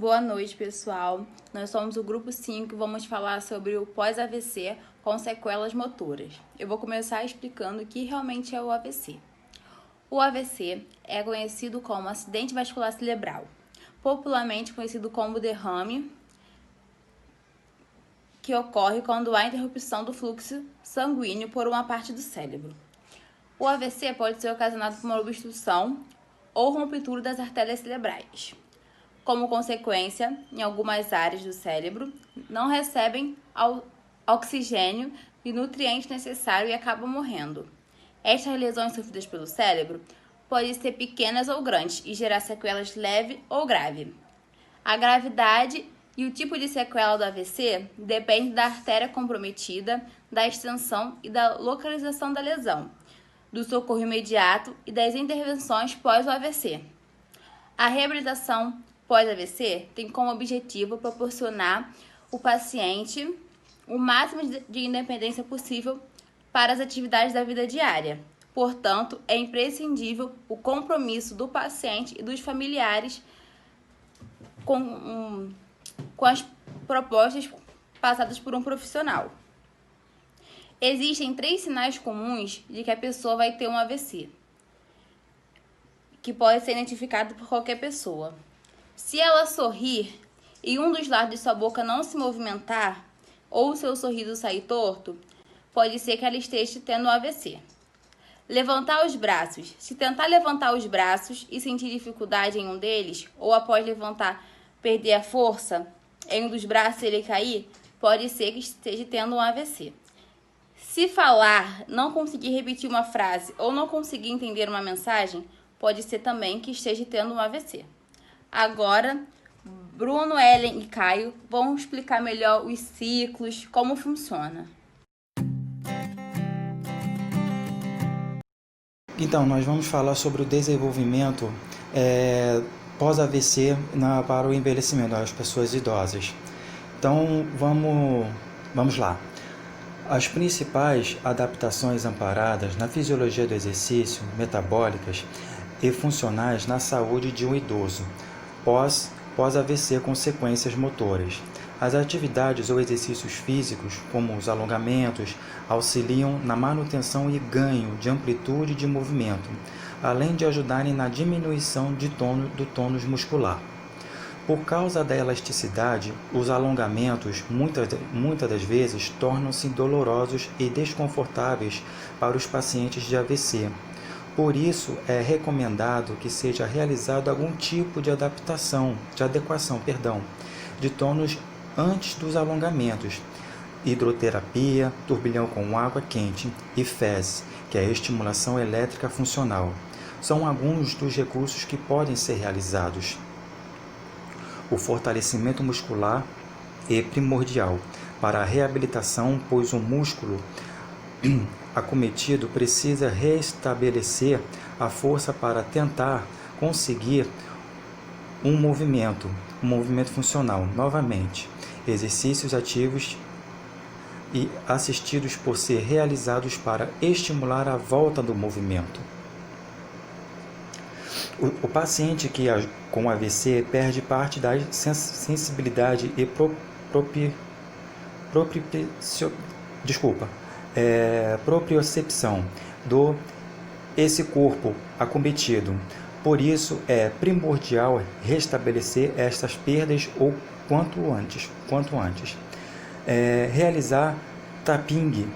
Boa noite, pessoal. Nós somos o grupo 5 e vamos falar sobre o pós-AVC com sequelas motoras. Eu vou começar explicando o que realmente é o AVC. O AVC é conhecido como acidente vascular cerebral, popularmente conhecido como derrame, que ocorre quando há interrupção do fluxo sanguíneo por uma parte do cérebro. O AVC pode ser ocasionado por uma obstrução ou ruptura das artérias cerebrais. Como consequência, em algumas áreas do cérebro, não recebem oxigênio e nutrientes necessários e acabam morrendo. Estas lesões sofridas pelo cérebro podem ser pequenas ou grandes e gerar sequelas leve ou grave. A gravidade e o tipo de sequela do AVC depende da artéria comprometida, da extensão e da localização da lesão, do socorro imediato e das intervenções pós o AVC. A reabilitação pós-AVC tem como objetivo proporcionar ao paciente o máximo de independência possível para as atividades da vida diária. Portanto, é imprescindível o compromisso do paciente e dos familiares com as propostas passadas por um profissional. Existem 3 sinais comuns de que a pessoa vai ter um AVC, que pode ser identificado por qualquer pessoa. Se ela sorrir e um dos lados de sua boca não se movimentar ou seu sorriso sair torto, pode ser que ela esteja tendo um AVC. Levantar os braços. Se tentar levantar os braços e sentir dificuldade em um deles, ou após levantar perder a força em um dos braços e ele cair, pode ser que esteja tendo um AVC. Se falar, não conseguir repetir uma frase ou não conseguir entender uma mensagem, pode ser também que esteja tendo um AVC. Agora, Bruno, Ellen e Caio vão explicar melhor os ciclos, como funciona. Então, nós vamos falar sobre o desenvolvimento pós-AVC para o envelhecimento das pessoas idosas. Então, vamos lá. As principais adaptações amparadas na fisiologia do exercício, metabólicas e funcionais na saúde de um idoso, pós-AVC com sequências motoras. As atividades ou exercícios físicos, como os alongamentos, auxiliam na manutenção e ganho de amplitude de movimento, além de ajudarem na diminuição do tônus muscular. Por causa da elasticidade, os alongamentos muitas das vezes tornam-se dolorosos e desconfortáveis para os pacientes de AVC. Por isso, é recomendado que seja realizado algum tipo de adequação de tônus antes dos alongamentos. Hidroterapia, turbilhão com água quente e FES, que é a estimulação elétrica funcional. São alguns dos recursos que podem ser realizados. O fortalecimento muscular é primordial para a reabilitação, pois o músculo acometido precisa restabelecer a força para tentar conseguir um movimento funcional novamente. Exercícios ativos e assistidos por ser realizados para estimular a volta do movimento. O paciente com AVC perde parte da sensibilidade e propriocepção esse corpo acometido. Por isso, é primordial restabelecer estas perdas o quanto antes. Realizar tapping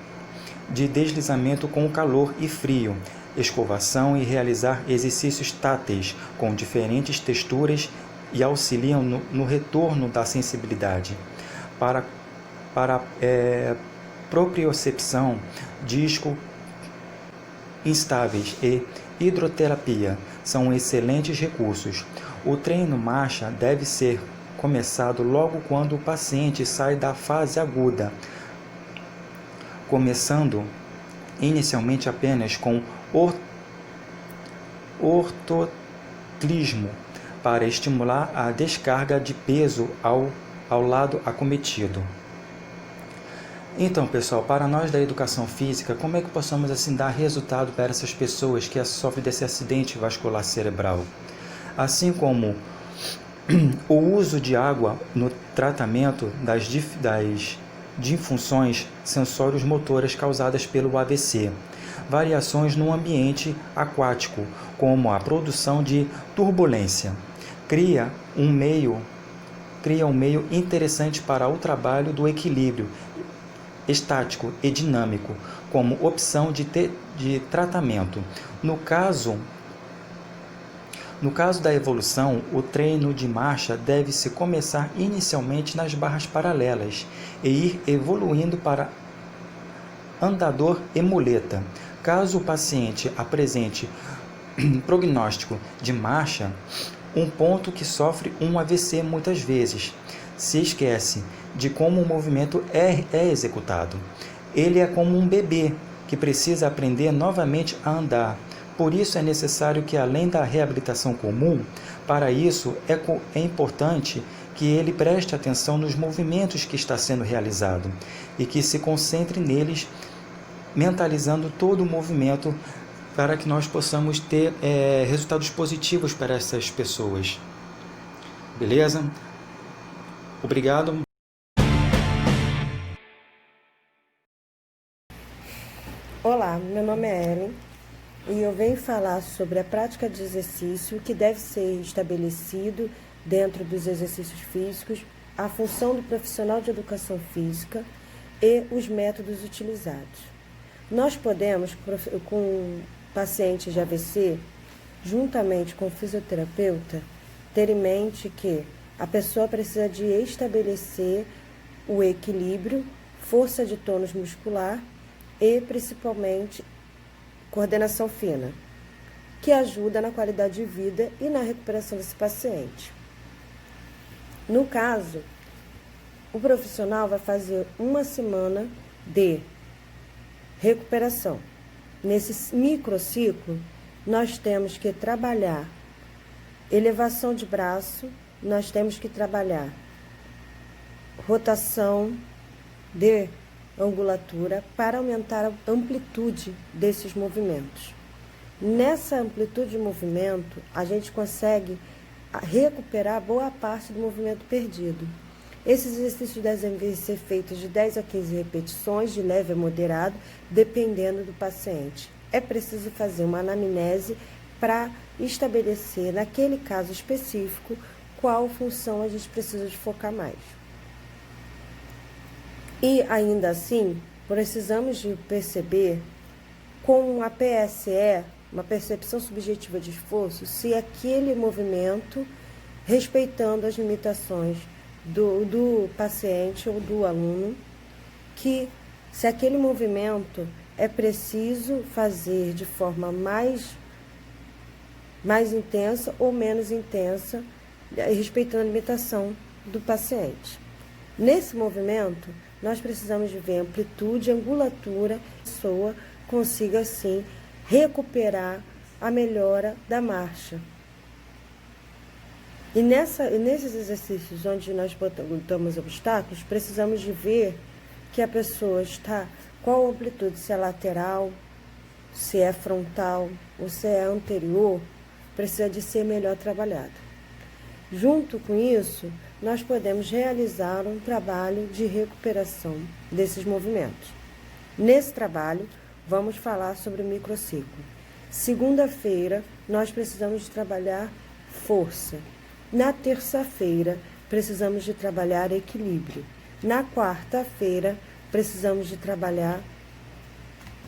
de deslizamento com calor e frio, escovação e realizar exercícios táteis com diferentes texturas e auxiliam no retorno da sensibilidade. Para propriocepção, disco instáveis e hidroterapia são excelentes recursos. O treino marcha deve ser começado logo quando o paciente sai da fase aguda, começando inicialmente apenas com ortotlismo para estimular a descarga de peso ao lado acometido. Então, pessoal, para nós da educação física, como é que possamos assim dar resultado para essas pessoas que sofrem desse acidente vascular cerebral? Assim como o uso de água no tratamento das disfunções sensórios motoras causadas pelo AVC, variações no ambiente aquático, como a produção de turbulência, cria um meio interessante para o trabalho do equilíbrio estático e dinâmico, como opção de tratamento. No caso da evolução, o treino de marcha deve-se começar inicialmente nas barras paralelas e ir evoluindo para andador e muleta. Caso o paciente apresente prognóstico de marcha, um ponto que sofre um AVC muitas vezes se esquece de como o movimento é executado. Ele é como um bebê que precisa aprender novamente a andar. Por isso é necessário que, além da reabilitação comum, para isso é importante que ele preste atenção nos movimentos que está sendo realizado e que se concentre neles, mentalizando todo o movimento para que nós possamos ter resultados positivos para essas pessoas. Beleza? Obrigado. Olá, meu nome é Ellen e eu venho falar sobre a prática de exercício que deve ser estabelecido dentro dos exercícios físicos, a função do profissional de educação física e os métodos utilizados. Nós podemos, com pacientes de AVC, juntamente com o fisioterapeuta, ter em mente que a pessoa precisa de estabelecer o equilíbrio, força de tônus muscular e, principalmente, coordenação fina, que ajuda na qualidade de vida e na recuperação desse paciente. No caso, o profissional vai fazer uma semana de recuperação. Nesse microciclo, nós temos que trabalhar elevação de braço, nós temos que trabalhar rotação de angulatura para aumentar a amplitude desses movimentos. Nessa amplitude de movimento, a gente consegue recuperar boa parte do movimento perdido. Esses exercícios devem ser feitos de 10 a 15 repetições, de leve a moderado, dependendo do paciente. É preciso fazer uma anamnese para estabelecer, naquele caso específico, qual função a gente precisa de focar mais. E, ainda assim, precisamos de perceber com a PSE, uma percepção subjetiva de esforço, se aquele movimento, respeitando as limitações do paciente ou do aluno, que se aquele movimento é preciso fazer de forma mais intensa ou menos intensa, respeitando a limitação do paciente. Nesse movimento, nós precisamos de ver amplitude, angulatura, a pessoa consiga, assim, recuperar a melhora da marcha. E nesses exercícios onde nós botamos obstáculos, precisamos de ver que a pessoa está, qual a amplitude, se é lateral, se é frontal ou se é anterior, precisa de ser melhor trabalhado. Junto com isso, nós podemos realizar um trabalho de recuperação desses movimentos. Nesse trabalho, vamos falar sobre o microciclo. Segunda-feira, nós precisamos de trabalhar força. Na terça-feira, precisamos de trabalhar equilíbrio. Na quarta-feira, precisamos de trabalhar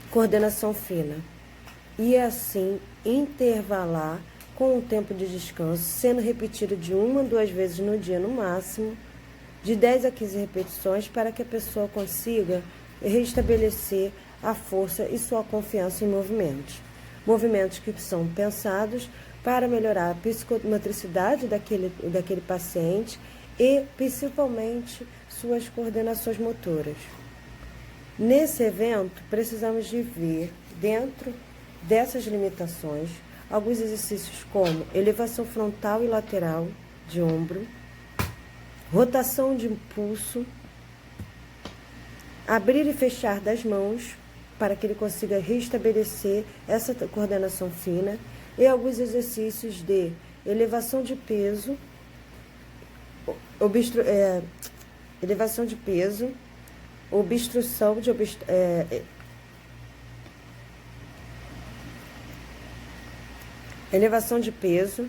coordenação fina. E assim, intervalar com o tempo de descanso, sendo repetido de 1 a 2 vezes no dia no máximo, de 10 a 15 repetições, para que a pessoa consiga restabelecer a força e sua confiança em movimentos. Movimentos que são pensados para melhorar a psicomotricidade daquele paciente e, principalmente, suas coordenações motoras. Nesse evento, precisamos de ver, dentro dessas limitações, alguns exercícios como elevação frontal e lateral de ombro, rotação de impulso, abrir e fechar das mãos para que ele consiga restabelecer essa coordenação fina, e alguns exercícios de elevação de peso elevação de peso, obstrução de elevação de peso,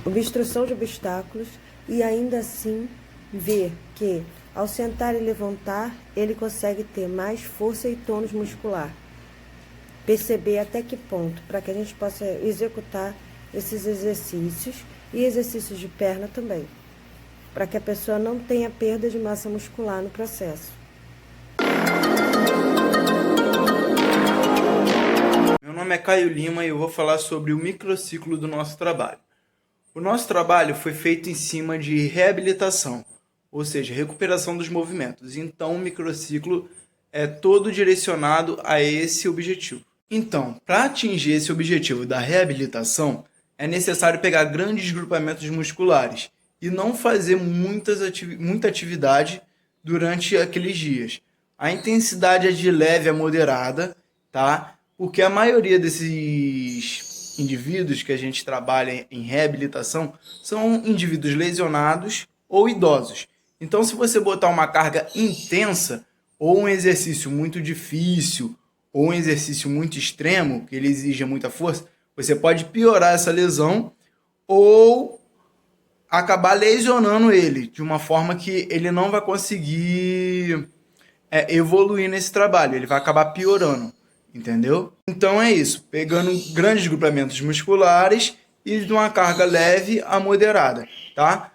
obstrução de obstáculos, e ainda assim ver que ao sentar e levantar ele consegue ter mais força e tônus muscular. Perceber até que ponto, para que a gente possa executar esses exercícios e exercícios de perna também, para que a pessoa não tenha perda de massa muscular no processo. Meu nome é Caio Lima e eu vou falar sobre o microciclo do nosso trabalho. O nosso trabalho foi feito em cima de reabilitação, ou seja, recuperação dos movimentos. Então, o microciclo é todo direcionado a esse objetivo. Então, para atingir esse objetivo da reabilitação, é necessário pegar grandes grupamentos musculares e não fazer muita atividade durante aqueles dias. A intensidade é de leve a moderada, tá? Porque a maioria desses indivíduos que a gente trabalha em reabilitação são indivíduos lesionados ou idosos. Então, se você botar uma carga intensa ou um exercício muito difícil ou um exercício muito extremo, que ele exija muita força, você pode piorar essa lesão ou acabar lesionando ele de uma forma que ele não vai conseguir evoluir nesse trabalho, ele vai acabar piorando, entendeu? Então é isso, pegando grandes grupamentos musculares e de uma carga leve a moderada, tá?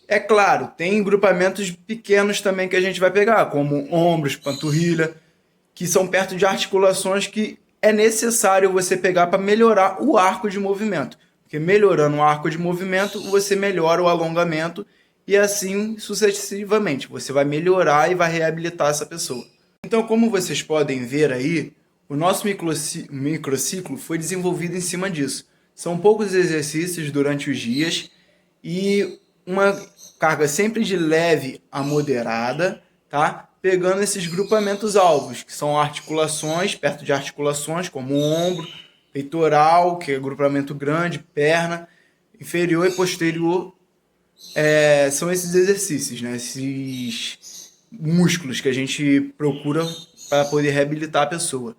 É claro, tem grupamentos pequenos também que a gente vai pegar, como ombros, panturrilha, que são perto de articulações que é necessário você pegar para melhorar o arco de movimento. Porque melhorando o arco de movimento, você melhora o alongamento e assim sucessivamente. Você vai melhorar e vai reabilitar essa pessoa. Então, como vocês podem ver aí, o nosso microciclo foi desenvolvido em cima disso. São poucos exercícios durante os dias e uma carga sempre de leve a moderada, tá? Pegando esses grupamentos alvos, que são articulações, perto de articulações, como o ombro, peitoral, que é grupamento grande, perna, inferior e posterior, são esses exercícios, né? Esses músculos que a gente procura para poder reabilitar a pessoa.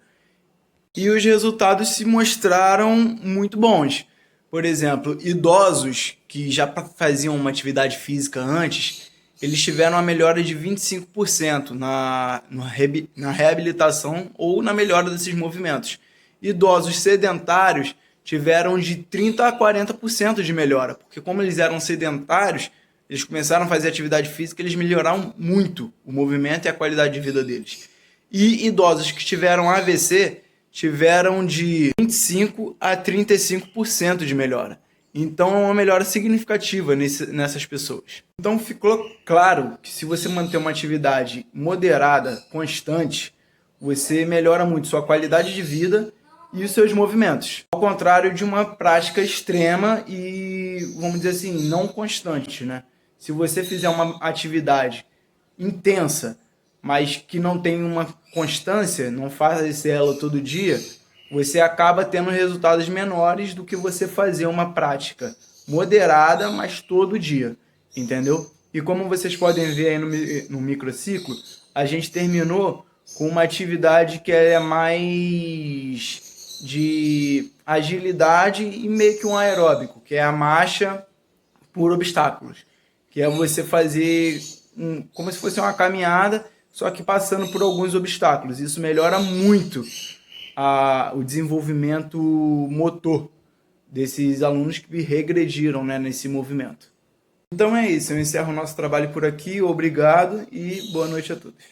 E os resultados se mostraram muito bons. Por exemplo, idosos que já faziam uma atividade física antes, eles tiveram uma melhora de 25% na reabilitação ou na melhora desses movimentos. Idosos sedentários tiveram de 30% a 40% de melhora, porque como eles eram sedentários, eles começaram a fazer atividade física, eles melhoraram muito o movimento e a qualidade de vida deles. E idosos que tiveram AVC tiveram de 25% a 35% de melhora. Então é uma melhora significativa nessas pessoas. Então ficou claro que se você manter uma atividade moderada, constante, você melhora muito sua qualidade de vida e os seus movimentos. Ao contrário de uma prática extrema e, vamos dizer assim, não constante, né? Se você fizer uma atividade intensa, mas que não tem uma constância, não faz ela todo dia, você acaba tendo resultados menores do que você fazer uma prática moderada, mas todo dia, entendeu? E como vocês podem ver aí no microciclo, a gente terminou com uma atividade que é mais de agilidade e meio que um aeróbico, que é a marcha por obstáculos, que é você fazer como se fosse uma caminhada, só que passando por alguns obstáculos. Isso melhora muito o desenvolvimento motor desses alunos que regrediram, né, nesse movimento. Então é isso, eu encerro o nosso trabalho por aqui, obrigado e boa noite a todos.